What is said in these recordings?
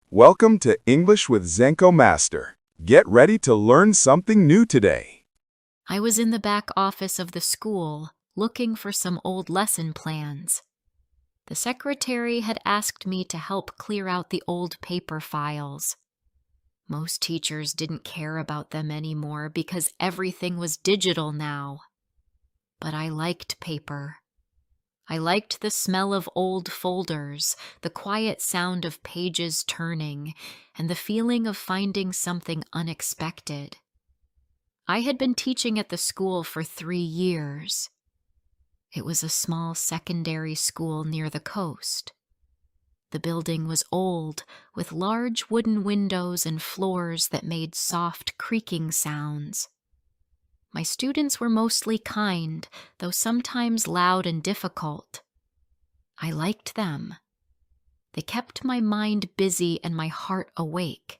Welcome to English with Zenko Master. Get ready to learn something new today. I was in the back office of the school looking for some old lesson plans. The secretary had asked me to help clear out the old paper files. Most teachers didn't care about them anymore because everything was digital now. But I liked paper. I liked the smell of old folders, the quiet sound of pages turning, and the feeling of finding something unexpected. I had been teaching at the school for 3 years. It was a small secondary school near the coast. The building was old, with large wooden windows and floors that made soft creaking sounds. My students were mostly kind, though sometimes loud and difficult. I liked them. They kept my mind busy and my heart awake.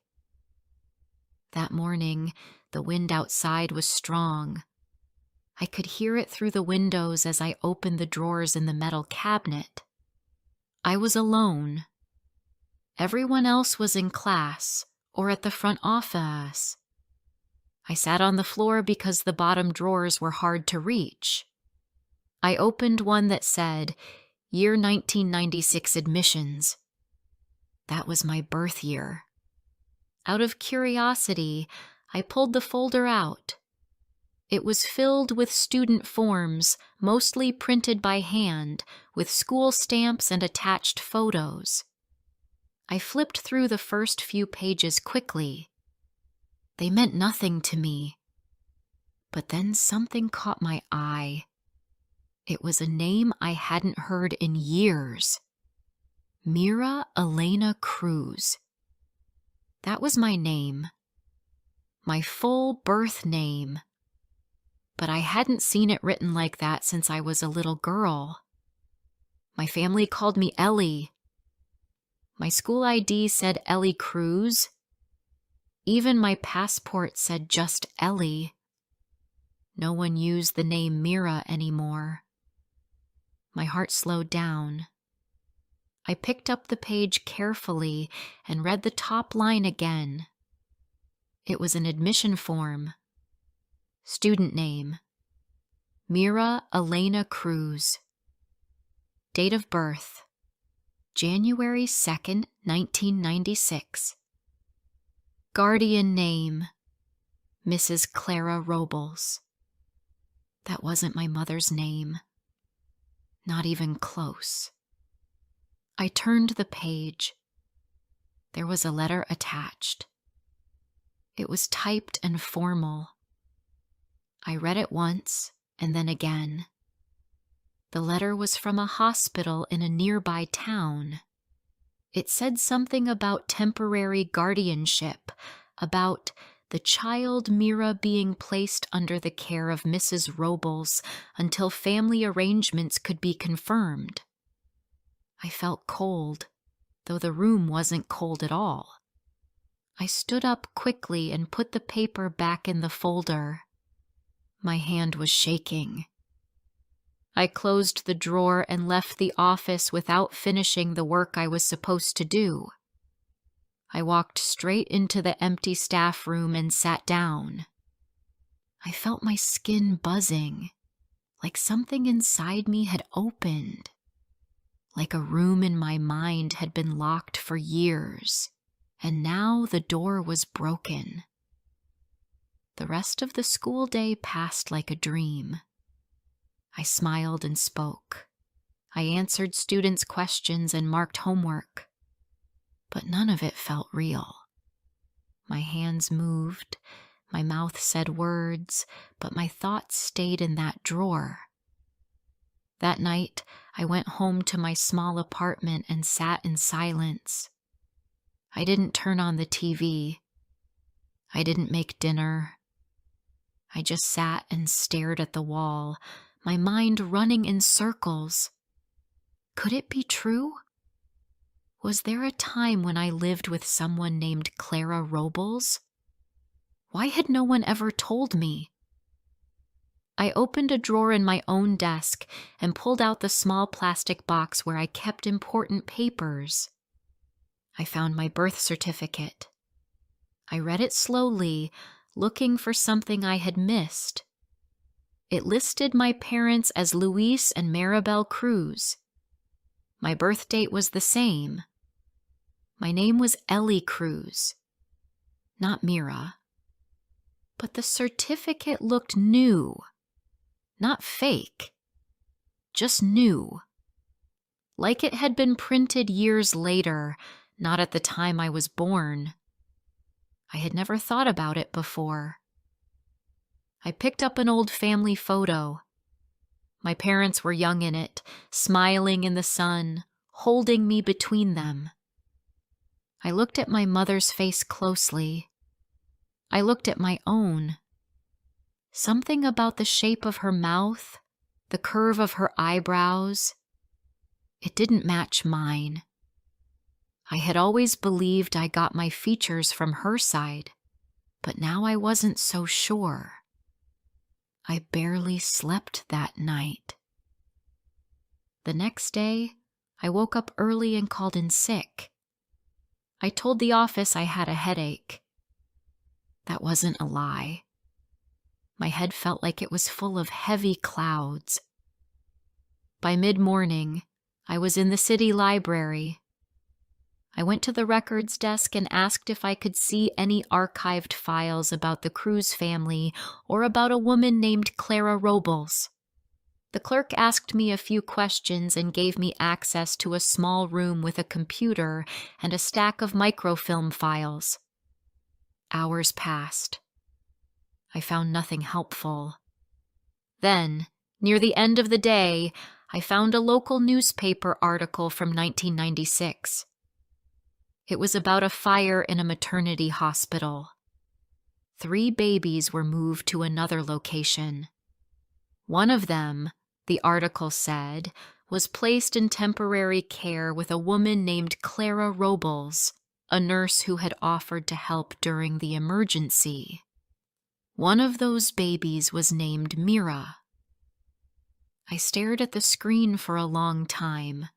That morning, the wind outside was strong. I could hear it through the windows as I opened the drawers in the metal cabinet. I was alone. Everyone else was in class or at the front office. I sat on the floor because the bottom drawers were hard to reach. I opened one that said, Year 1996 Admissions. That was my birth year. Out of curiosity, I pulled the folder out. It was filled with student forms, mostly printed by hand, with school stamps and attached photos. I flipped through the first few pages quickly. They meant nothing to me. But then something caught my eye. It was a name I hadn't heard in years. Mira Elena Cruz. That was my name. My full birth name. But I hadn't seen it written like that since I was a little girl. My family called me Ellie. My school ID said Ellie Cruz. Even my passport said just Ellie. No one used the name Mira anymore. My heart slowed down. I picked up the page carefully and read the top line again. It was an admission form. Student name, Mira Elena Cruz. Date of birth, January 2nd, 1996. Guardian name, Mrs. Clara Robles. That wasn't my mother's name. Not even close. I turned the page. There was a letter attached. It was typed and formal. I read it once and then again. The letter was from a hospital in a nearby town. It said something about temporary guardianship, about the child Mira being placed under the care of Mrs. Robles until family arrangements could be confirmed. I felt cold, though the room wasn't cold at all. I stood up quickly and put the paper back in the folder. My hand was shaking. I closed the drawer and left the office without finishing the work I was supposed to do. I walked straight into the empty staff room and sat down. I felt my skin buzzing, like something inside me had opened, like a room in my mind had been locked for years, and now the door was broken. The rest of the school day passed like a dream. I smiled and spoke. I answered students' questions and marked homework. But none of it felt real. My hands moved, my mouth said words, but my thoughts stayed in that drawer. That night, I went home to my small apartment and sat in silence. I didn't turn on the TV. I didn't make dinner. I just sat and stared at the wall, my mind running in circles. Could it be true? Was there a time when I lived with someone named Clara Robles? Why had no one ever told me? I opened a drawer in my own desk and pulled out the small plastic box where I kept important papers. I found my birth certificate. I read it slowly, looking for something I had missed. It listed my parents as Luis and Maribel Cruz. My birth date was the same. My name was Ellie Cruz, not Mira. But the certificate looked new, not fake, just new. Like it had been printed years later, not at the time I was born. I had never thought about it before. I picked up an old family photo. My parents were young in it, smiling in the sun, holding me between them. I looked at my mother's face closely. I looked at my own. Something about the shape of her mouth, the curve of her eyebrows, it didn't match mine. I had always believed I got my features from her side, but now I wasn't so sure. I barely slept that night. The next day, I woke up early and called in sick. I told the office I had a headache. That wasn't a lie. My head felt like it was full of heavy clouds. By mid-morning, I was in the city library. I went to the records desk and asked if I could see any archived files about the Cruz family or about a woman named Clara Robles. The clerk asked me a few questions and gave me access to a small room with a computer and a stack of microfilm files. Hours passed. I found nothing helpful. Then, near the end of the day, I found a local newspaper article from 1996. It was about a fire in a maternity hospital. 3 babies were moved to another location. One of them, the article said, was placed in temporary care with a woman named Clara Robles, a nurse who had offered to help during the emergency. One of those babies was named Mira. I stared at the screen for a long time.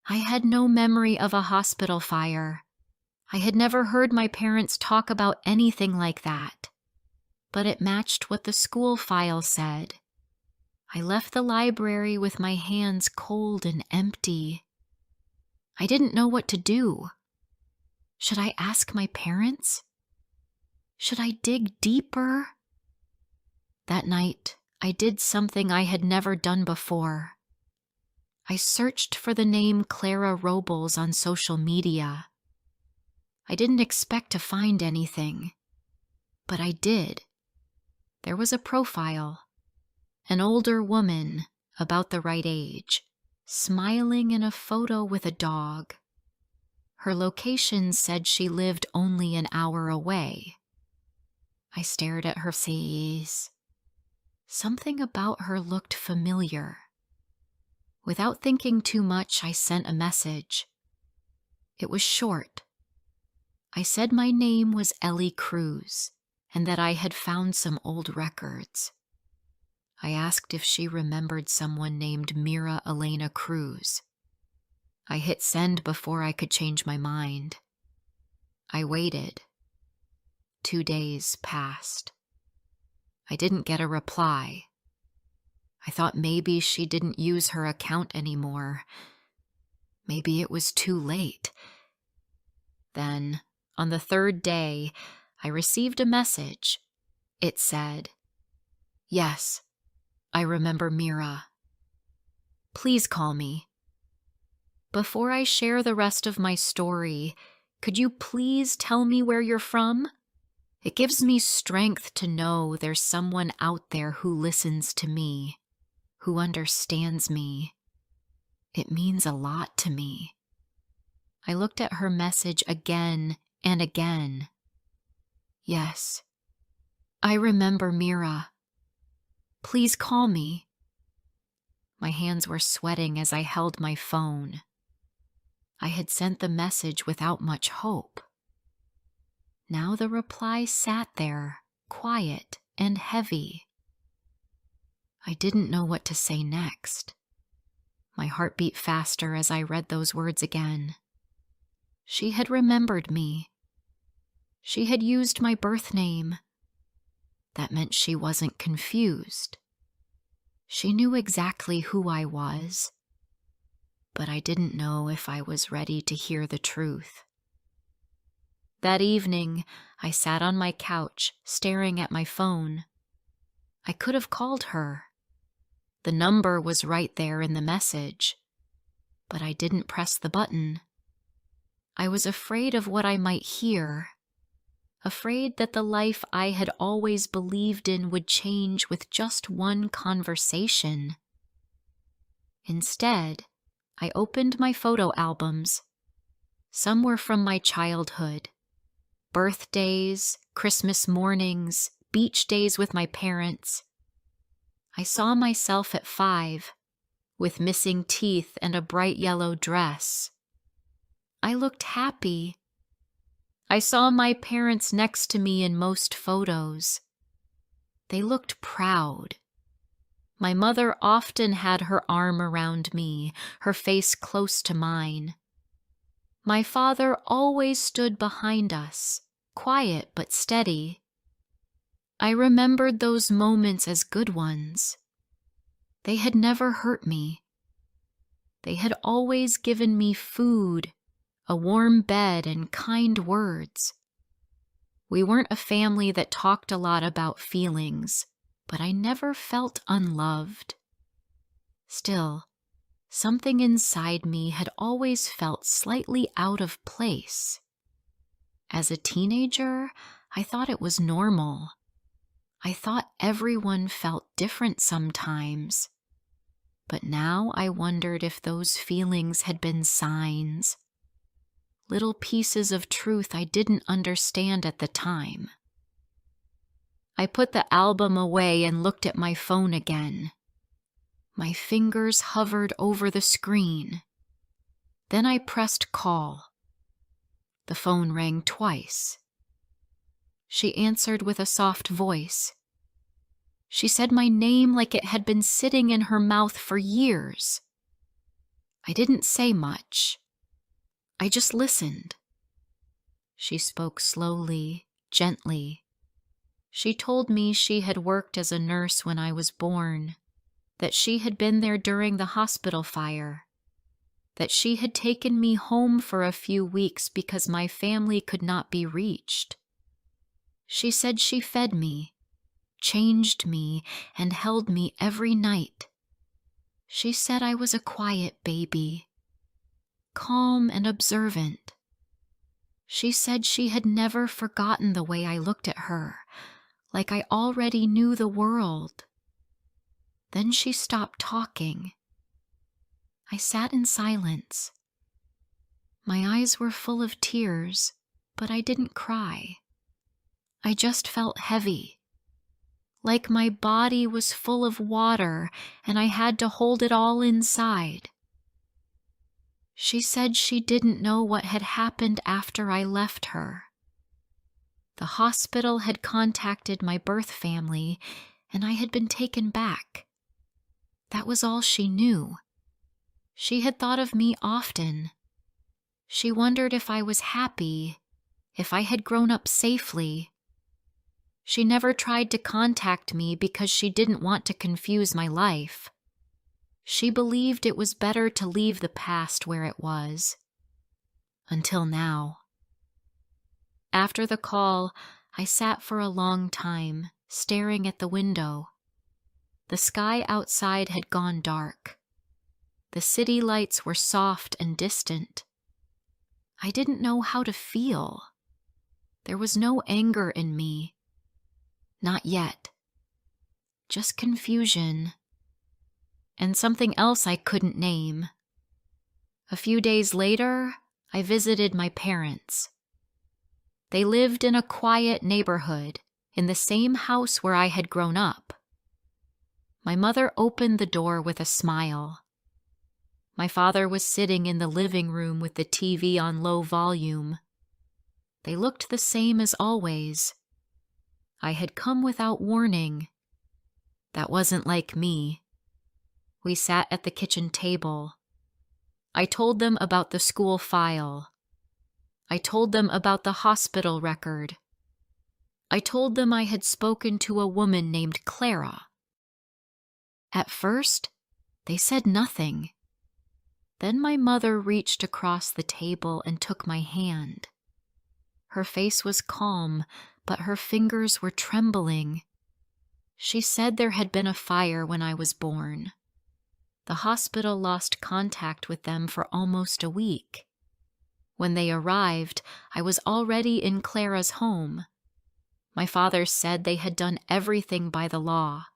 I had no memory of a hospital fire. I had never heard my parents talk about anything like that. But it matched what the school file said. I left the library with my hands cold and empty. I didn't know what to do. Should I ask my parents? Should I dig deeper? That night, I did something I had never done before. I searched for the name Clara Robles on social media. I didn't expect to find anything, but I did. There was a profile, an older woman, about the right age, smiling in a photo with a dog. Her location said she lived only an hour away. I stared at her face. Something about her looked familiar. Without thinking too much, I sent a message. It was short. I said my name was Ellie Cruz and that I had found some old records. I asked if she remembered someone named Mira Elena Cruz. I hit send before I could change my mind. I waited. 2 days passed. I didn't get a reply. I thought maybe she didn't use her account anymore. Maybe it was too late. Then, on the 3rd day, I received a message. It said, "Yes, I remember Mira. Please call me. Before I share the rest of my story, could you please tell me where you're from? It gives me strength to know there's someone out there who listens to me, who understands me. It means a lot to me." I looked at her message again and again. Yes, I remember Mira. Please call me. My hands were sweating as I held my phone. I had sent the message without much hope. Now the reply sat there, quiet and heavy. I didn't know what to say next. My heart beat faster as I read those words again. She had remembered me. She had used my birth name. That meant she wasn't confused. She knew exactly who I was, but I didn't know if I was ready to hear the truth. That evening, I sat on my couch, staring at my phone. I could have called her. The number was right there in the message, but I didn't press the button. I was afraid of what I might hear, afraid that the life I had always believed in would change with just one conversation. Instead, I opened my photo albums. Some were from my childhood. Birthdays, Christmas mornings, beach days with my parents. I saw myself at 5, with missing teeth and a bright yellow dress. I looked happy. I saw my parents next to me in most photos. They looked proud. My mother often had her arm around me, her face close to mine. My father always stood behind us, quiet but steady. I remembered those moments as good ones. They had never hurt me. They had always given me food, a warm bed, and kind words. We weren't a family that talked a lot about feelings, but I never felt unloved. Still, something inside me had always felt slightly out of place. As a teenager, I thought it was normal. I thought everyone felt different sometimes. But now I wondered if those feelings had been signs, little pieces of truth I didn't understand at the time. I put the album away and looked at my phone again. My fingers hovered over the screen. Then I pressed call. The phone rang twice. She answered with a soft voice. She said my name like it had been sitting in her mouth for years. I didn't say much. I just listened. She spoke slowly, gently. She told me she had worked as a nurse when I was born, that she had been there during the hospital fire, that she had taken me home for a few weeks because my family could not be reached. She said she fed me, changed me, and held me every night. She said I was a quiet baby, calm and observant. She said she had never forgotten the way I looked at her, like I already knew the world. Then she stopped talking. I sat in silence. My eyes were full of tears, but I didn't cry. I just felt heavy, like my body was full of water and I had to hold it all inside. She said she didn't know what had happened after I left her. The hospital had contacted my birth family, and I had been taken back. That was all she knew. She had thought of me often. She wondered if I was happy, if I had grown up safely. She never tried to contact me because she didn't want to confuse my life. She believed it was better to leave the past where it was. Until now. After the call, I sat for a long time, staring at the window. The sky outside had gone dark. The city lights were soft and distant. I didn't know how to feel. There was no anger in me. Not yet. Just confusion. And something else I couldn't name. A few days later, I visited my parents. They lived in a quiet neighborhood, in the same house where I had grown up. My mother opened the door with a smile. My father was sitting in the living room with the TV on low volume. They looked the same as always. I had come without warning. That wasn't like me. We sat at the kitchen table. I told them about the school file. I told them about the hospital record. I told them I had spoken to a woman named Clara. At first, they said nothing. Then my mother reached across the table and took my hand. Her face was calm, but her fingers were trembling. She said there had been a fire when I was born. The hospital lost contact with them for almost a week. When they arrived, I was already in Clara's home. My father said they had done everything by the law.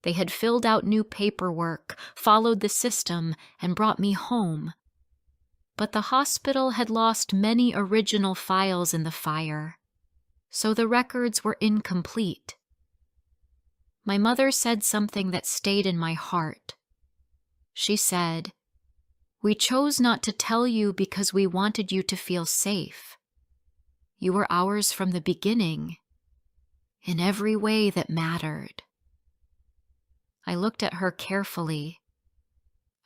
They had filled out new paperwork, followed the system, and brought me home. But the hospital had lost many original files in the fire, so the records were incomplete. My mother said something that stayed in my heart. She said, "We chose not to tell you because we wanted you to feel safe. You were ours from the beginning, in every way that mattered." I looked at her carefully.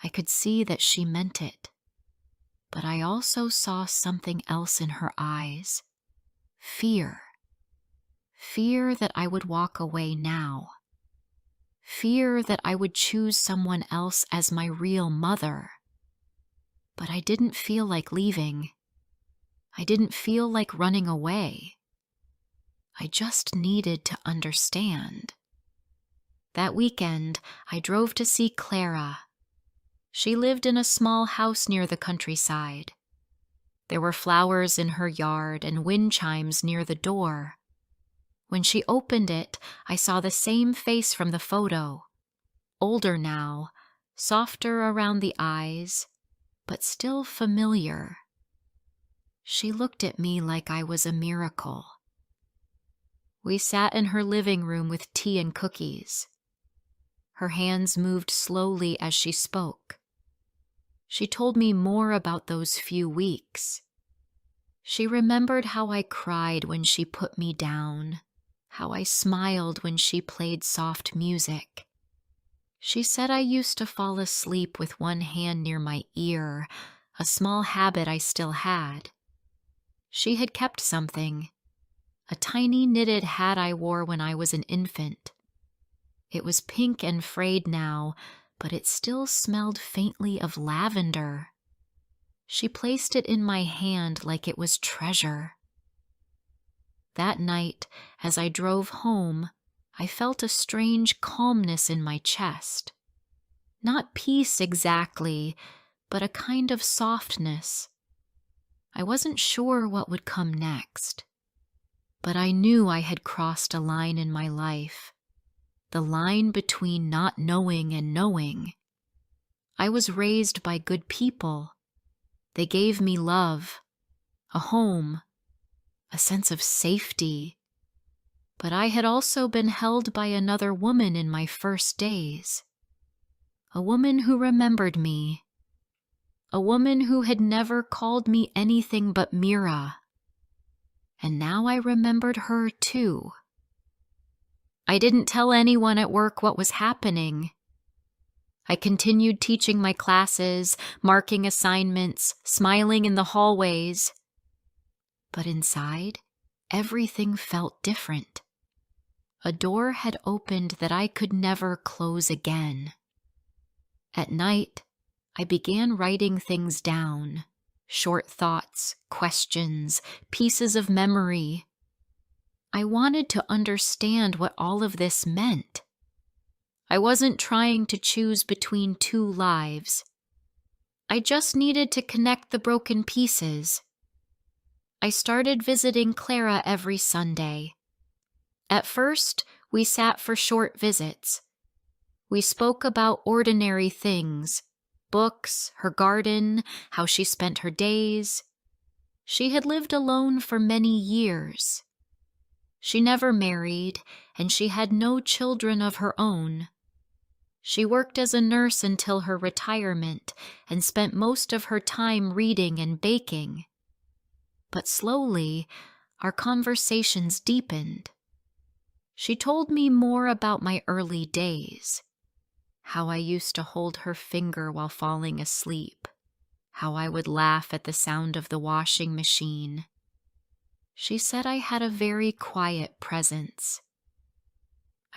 I could see that she meant it, but I also saw something else in her eyes. Fear. Fear that I would walk away now. Fear that I would choose someone else as my real mother. But I didn't feel like leaving. I didn't feel like running away. I just needed to understand. That weekend, I drove to see Clara. She lived in a small house near the countryside. There were flowers in her yard and wind chimes near the door. When she opened it, I saw the same face from the photo. Older now, softer around the eyes, but still familiar. She looked at me like I was a miracle. We sat in her living room with tea and cookies. Her hands moved slowly as she spoke. She told me more about those few weeks. She remembered how I cried when she put me down, how I smiled when she played soft music. She said I used to fall asleep with one hand near my ear, a small habit I still had. She had kept something, a tiny knitted hat I wore when I was an infant. It was pink and frayed now, but it still smelled faintly of lavender. She placed it in my hand like it was treasure. That night, as I drove home, I felt a strange calmness in my chest. Not peace exactly, but a kind of softness. I wasn't sure what would come next, but I knew I had crossed a line in my life. The line between not knowing and knowing. I was raised by good people. They gave me love, a home, a sense of safety. But I had also been held by another woman in my first days. A woman who remembered me. A woman who had never called me anything but Mira. And now I remembered her too. I didn't tell anyone at work what was happening. I continued teaching my classes, marking assignments, smiling in the hallways. But inside, everything felt different. A door had opened that I could never close again. At night, I began writing things down, short thoughts, questions, pieces of memory. I wanted to understand what all of this meant. I wasn't trying to choose between two lives. I just needed to connect the broken pieces. I started visiting Clara every Sunday. At first, we sat for short visits. We spoke about ordinary things, books, her garden, how she spent her days. She had lived alone for many years. She never married, and she had no children of her own. She worked as a nurse until her retirement and spent most of her time reading and baking. But slowly, our conversations deepened. She told me more about my early days, how I used to hold her finger while falling asleep, how I would laugh at the sound of the washing machine. She said I had a very quiet presence.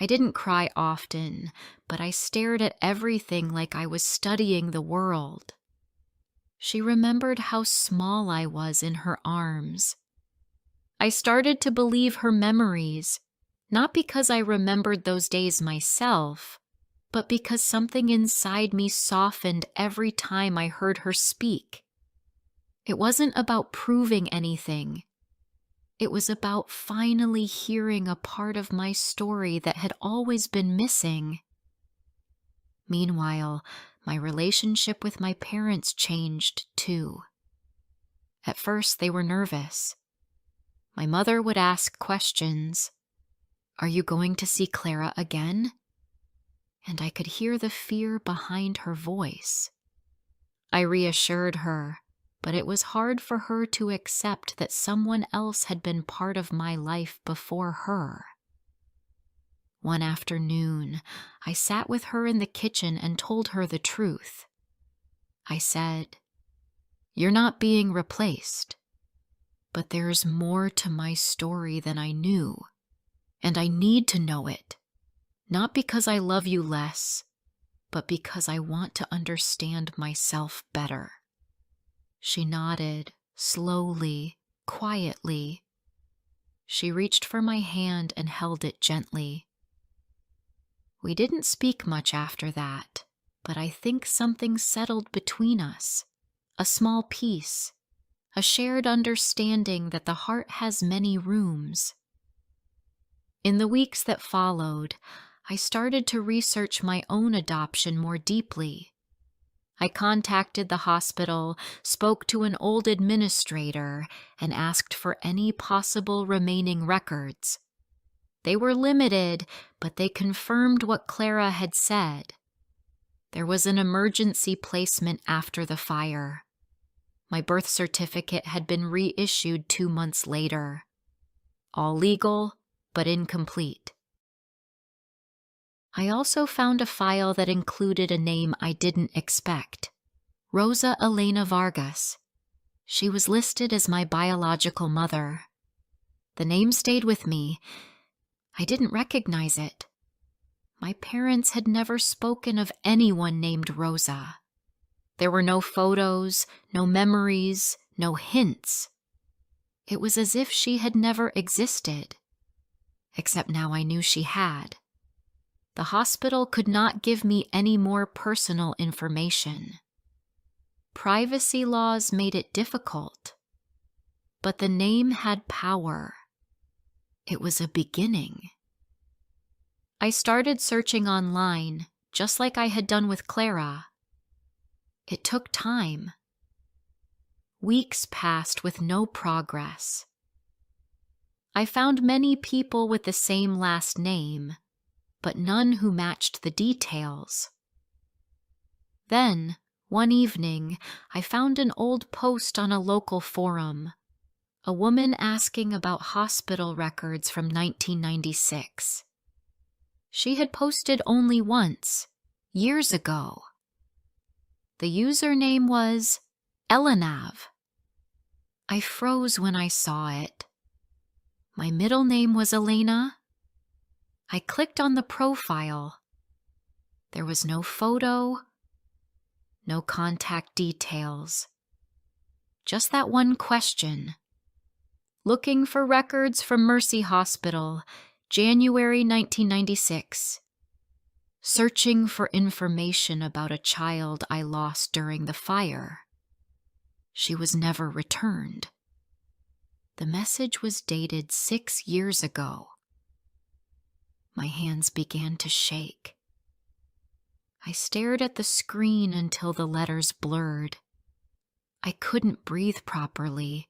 I didn't cry often, but I stared at everything like I was studying the world. She remembered how small I was in her arms. I started to believe her memories, not because I remembered those days myself, but because something inside me softened every time I heard her speak. It wasn't about proving anything. It was about finally hearing a part of my story that had always been missing. Meanwhile, my relationship with my parents changed too. At first, they were nervous. My mother would ask questions. "Are you going to see Clara again?" And I could hear the fear behind her voice. I reassured her, but it was hard for her to accept that someone else had been part of my life before her. One afternoon, I sat with her in the kitchen and told her the truth. I said, "You're not being replaced, but there's more to my story than I knew, and I need to know it, not because I love you less, but because I want to understand myself better." She nodded, slowly, quietly. She reached for my hand and held it gently. We didn't speak much after that, but I think something settled between us. A small peace, a shared understanding that the heart has many rooms. In the weeks that followed, I started to research my own adoption more deeply. I contacted the hospital, spoke to an old administrator, and asked for any possible remaining records. They were limited, but they confirmed what Clara had said. There was an emergency placement after the fire. My birth certificate had been reissued 2 months later. All legal, but incomplete. I also found a file that included a name I didn't expect. Rosa Elena Vargas. She was listed as my biological mother. The name stayed with me. I didn't recognize it. My parents had never spoken of anyone named Rosa. There were no photos, no memories, no hints. It was as if she had never existed. Except now I knew she had. The hospital could not give me any more personal information. Privacy laws made it difficult. But the name had power. It was a beginning. I started searching online, just like I had done with Clara. It took time. Weeks passed with no progress. I found many people with the same last name, but none who matched the details. Then, one evening, I found an old post on a local forum, a woman asking about hospital records from 1996. She had posted only once, years ago. The username was Elenav. I froze when I saw it. My middle name was Elena. I clicked on the profile. There was no photo, no contact details. Just that one question. Looking for records from Mercy Hospital, January 1996. Searching for information about a child I lost during the fire. She was never returned. The message was dated 6 years ago. My hands began to shake. I stared at the screen until the letters blurred. I couldn't breathe properly.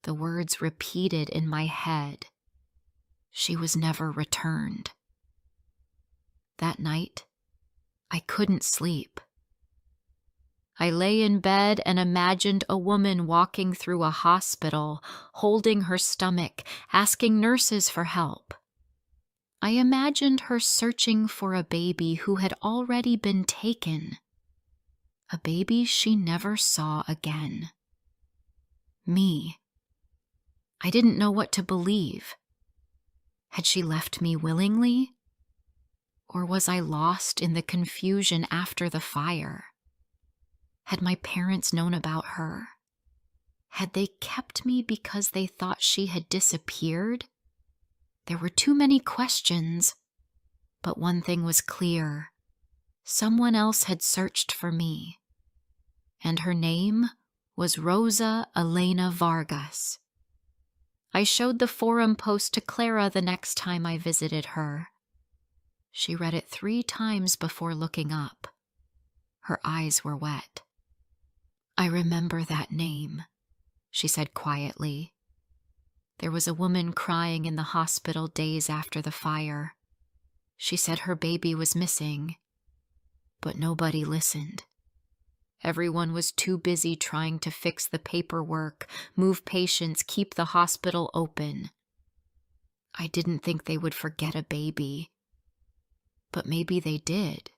The words repeated in my head. She was never returned. That night, I couldn't sleep. I lay in bed and imagined a woman walking through a hospital, holding her stomach, asking nurses for help. I imagined her searching for a baby who had already been taken. A baby she never saw again. Me. I didn't know what to believe. Had she left me willingly? Or was I lost in the confusion after the fire? Had my parents known about her? Had they kept me because they thought she had disappeared? There were too many questions, but one thing was clear. Someone else had searched for me, and her name was Rosa Elena Vargas. I showed the forum post to Clara the next time I visited her. She read it 3 times before looking up. Her eyes were wet. "I remember that name," she said quietly. "There was a woman crying in the hospital days after the fire. She said her baby was missing, but nobody listened. Everyone was too busy trying to fix the paperwork, move patients, keep the hospital open. I didn't think they would forget a baby, but maybe they did."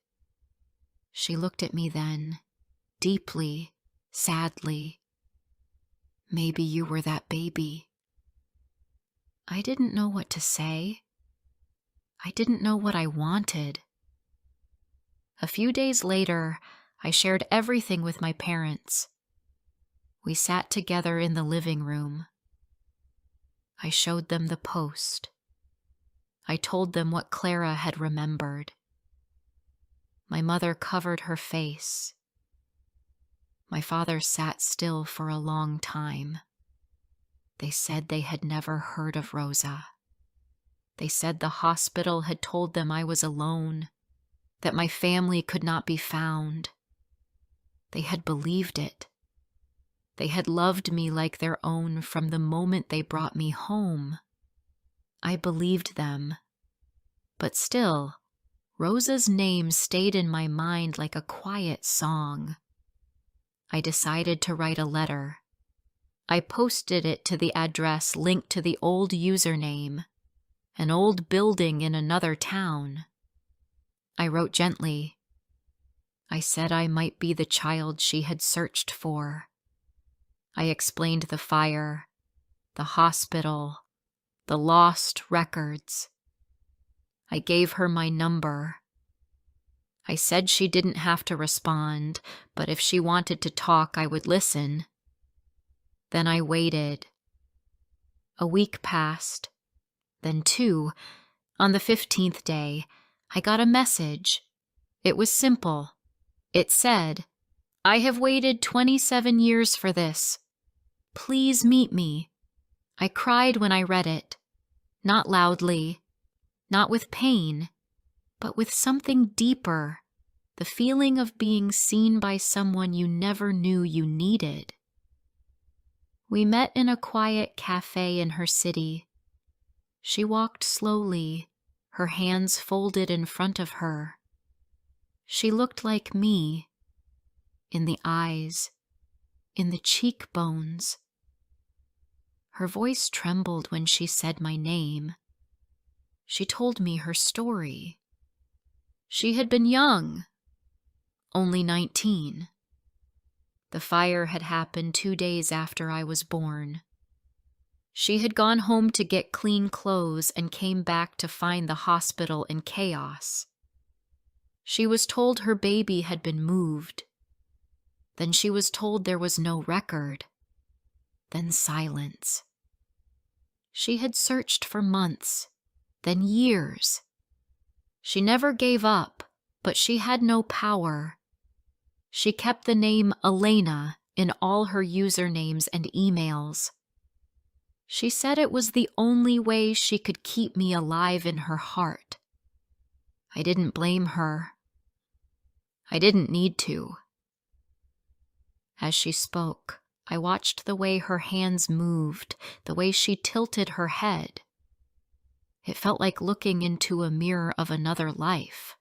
She looked at me then, deeply, sadly. "Maybe you were that baby." I didn't know what to say. I didn't know what I wanted. A few days later, I shared everything with my parents. We sat together in the living room. I showed them the post. I told them what Clara had remembered. My mother covered her face. My father sat still for a long time. They said they had never heard of Rosa. They said the hospital had told them I was alone, that my family could not be found. They had believed it. They had loved me like their own from the moment they brought me home. I believed them. But still, Rosa's name stayed in my mind like a quiet song. I decided to write a letter. I posted it to the address linked to the old username, an old building in another town. I wrote gently. I said I might be the child she had searched for. I explained the fire, the hospital, the lost records. I gave her my number. I said she didn't have to respond, but if she wanted to talk, I would listen. Then I waited. A week passed, then 2. On the 15th day, I got a message. It was simple. It said, "I have waited 27 years for this. Please meet me." I cried when I read it. Not loudly, not with pain, but with something deeper, the feeling of being seen by someone you never knew you needed. We met in a quiet cafe in her city. She walked slowly, her hands folded in front of her. She looked like me, in the eyes, in the cheekbones. Her voice trembled when she said my name. She told me her story. She had been young, only 19. The fire had happened 2 days after I was born. She had gone home to get clean clothes and came back to find the hospital in chaos. She was told her baby had been moved. Then she was told there was no record. Then silence. She had searched for months, then years. She never gave up, but she had no power. She kept the name Elena in all her usernames and emails. She said it was the only way she could keep me alive in her heart. I didn't blame her. I didn't need to. As she spoke, I watched the way her hands moved, the way she tilted her head. It felt like looking into a mirror of another life.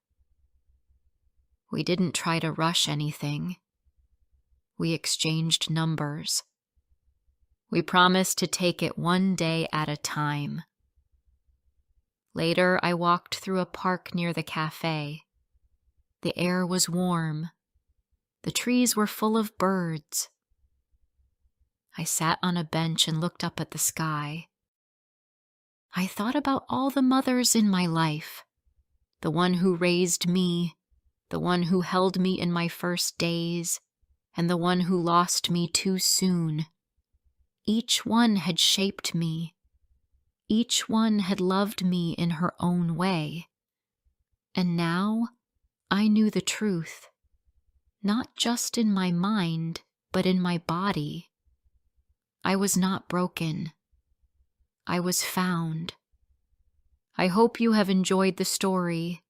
We didn't try to rush anything. We exchanged numbers. We promised to take it one day at a time. Later, I walked through a park near the cafe. The air was warm. The trees were full of birds. I sat on a bench and looked up at the sky. I thought about all the mothers in my life, the one who raised me, the one who held me in my first days, and the one who lost me too soon. Each one had shaped me. Each one had loved me in her own way. And now I knew the truth, not just in my mind, but in my body. I was not broken. I was found. I hope you have enjoyed the story.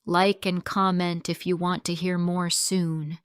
Like and comment if you want to hear more soon.